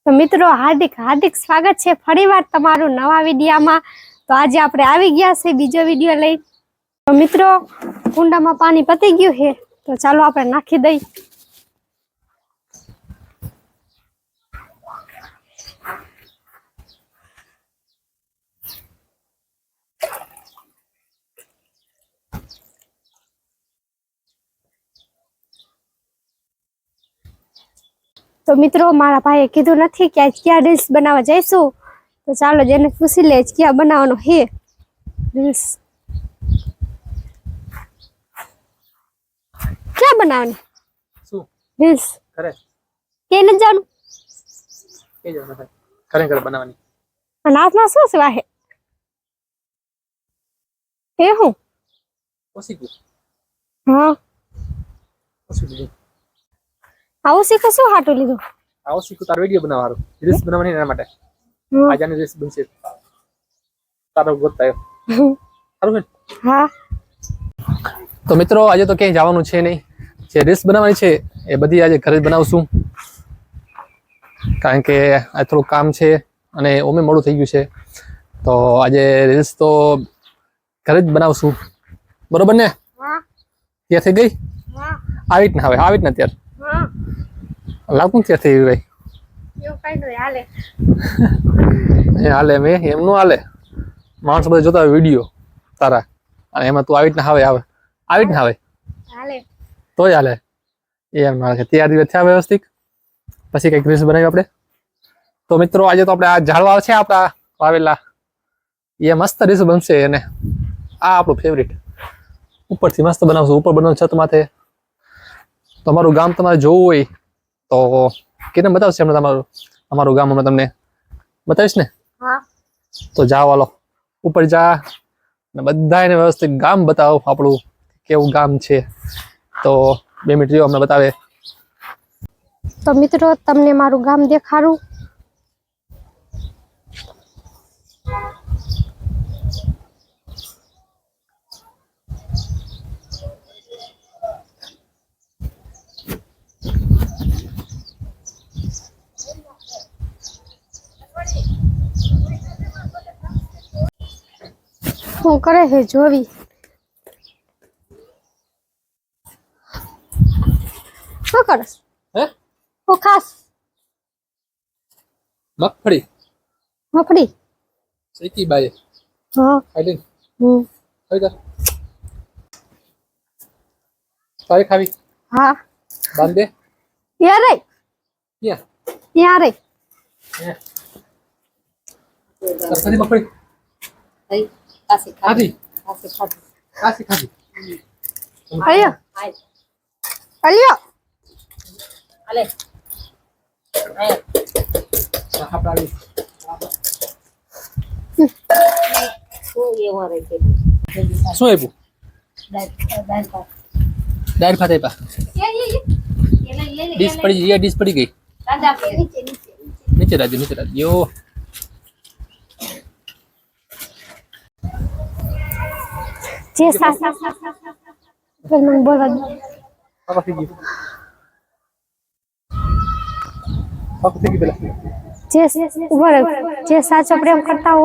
તો મિત્રો હાર્દિક હાર્દિક સ્વાગત છે ફરીવાર તમારું નવા વિડિયોમાં। તો આજે આપણે આવી ગયા છે બીજો વિડિયો લઈ। તો મિત્રો કુંડામાં પાણી પતી ગયું છે, તો ચાલો આપણે નાખી દઈ। तो मित्रों मारा भाई कीधु नहीं कि आज क्या रील्स बनावा जाइशू, तो चलो जेने पूछी ले क्या बनावनो है रील्स। क्या बनावनी रील्स करे के न जानू के जानो भाई करे करे बनावनी अनाथ ना सो सेवा है ए हूं ओसी को हां ओसी आओ सीखो શું હાટો લીધો आओ सीखो तार वीडियो बनावारो रील्स बनावनी एना માટે આજાની रील्स બનશે તારો ગોતાયો સારું ને હા। તો મિત્રો આજે તો ક્યાંય જવાનું છે નહીં, જે रील्स બનાવવાની છે એ બધી આજે ઘરે જ બનાવશું, કારણ કે આ થોડું કામ છે અને ઓમે મોડું થઈ ગયું છે, તો આજે रील्स તો ઘરે જ બનાવશું, બરોબર ને? હા ત્યાં થઈ ગઈ? હા આવી જ ના ત્યાર હા લાગતું ત્યાં થઈ ગઈ યો કઈ ન હાલે એ હાલે મે એમ નો હાલે, માણસો બધા જોતા હોય વિડિયો તારા અને એમાં તું આવી જ ના આવે હાલે તોય હાલે એમ ના હાલે। તૈયાર દિવસ થયા વ્યવસ્થિત પછી કઈક रील्स બનાવી આપણે। તો મિત્રો આજે તો આપણે આ ઝાડવા છે આપણા વાવેલા એ મસ્ત रील्स બનશે, અને આ આપણું ફેવરિટ ઉપરથી મસ્ત બનાવશું, ઉપર બનાવશું છત માથે। તમારું ગામ તમારે જોવું હોય તો કેને બતાવશે હમણાં અમારું ગામ હમણાં તમને બતાવીશ ને? હા તો જાઓ વાલો ઉપર જા ને બધાને વ્યવસ્થિત ગામ બતાવો આપણું કેવું ગામ છે। તો 2 મિનિટ જો અમને બતાવે। તો મિત્રો તમને મારું ગામ દેખાડું। શું કરે છે જોવી શું કરસ હે હું ખાસ મગફળી શેકી બાય હા ખાઈ હમ ખાઈ જા તારે ખાવી હા બાંધે યાર રે ક્યાં યાર રે સરસરી મગફળી ખાધી અલ્યો અલ્યો અલે આપડાડી શું આપ્યું? દાળ ભાત આપ્યા, ડીશ પડી ગઈ નીચે રાજ્યો જે સાસા મને બોલવા દો પાકો થઈ ગયું જે ઉભો રહે, જે સાચો પ્રેમ કરતા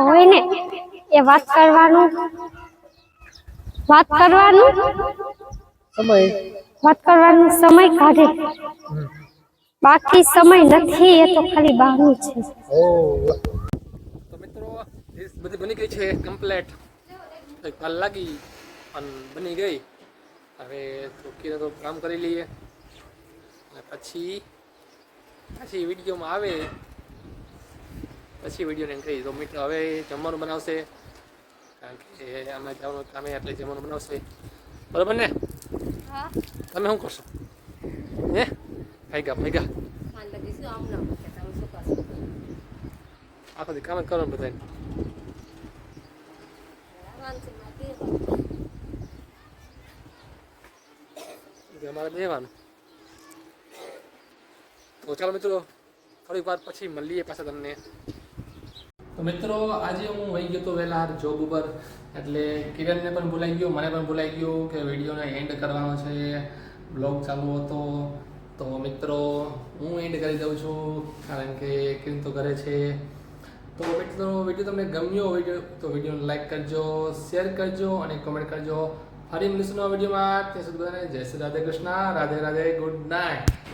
હોય ને એ વાત કરવાનું સમય કાઢે, બાકી સમય નથી, એ તો ખાલી બહાનું છે। તો મિત્રો ડીશ બધી બની ગઈ છે કમ્પ્લીટ, કાલ લાગી અને બની ગઈ। હવે ચોખ્ખીને તો કામ કરી લઈએ અને પછી વિડીયોમાં આવે પછી વિડીયોને એમ કહી। તો મિત્રો હવે જમવાનું બનાવશે, કારણ કે અમે જવાનું કામે એટલે જમવાનું બનાવશે, બરાબર ને? હા તમે શું કરશો? હે ભાઈ આખો દી કામ જ કરવાનું બધાને, અમારે બેવાનું। તો ચાલો મિત્રો થોડીક વાર પછી મળીએ પાછા તમને। તો મિત્રો આજે હું વહી ગયો તો વહેલા જોબ ઉપર, એટલે કિરણને પણ ભૂલાઈ ગયો, મને પણ ભૂલાઈ ગયો કે વિડીયોને એન્ડ કરવાનો છે, બ્લોગ ચાલુ હતો તો મિત્રો હું એન્ડ કરી દઉં છું કારણ કે કિરણ તો ઘરે છે. તો મિત્રો વિડીયો તમને ગમ્યો વિડીયો તો વિડીયોને લાઈક કરજો, શેર કરજો અને કમેન્ટ કરજો. ફરી મળીશું નવા વિડીયોમાં. ત્યાં સુધી બધાને જય શ્રી રાધે કૃષ્ણ, રાધે રાધે, ગુડ નાઇટ.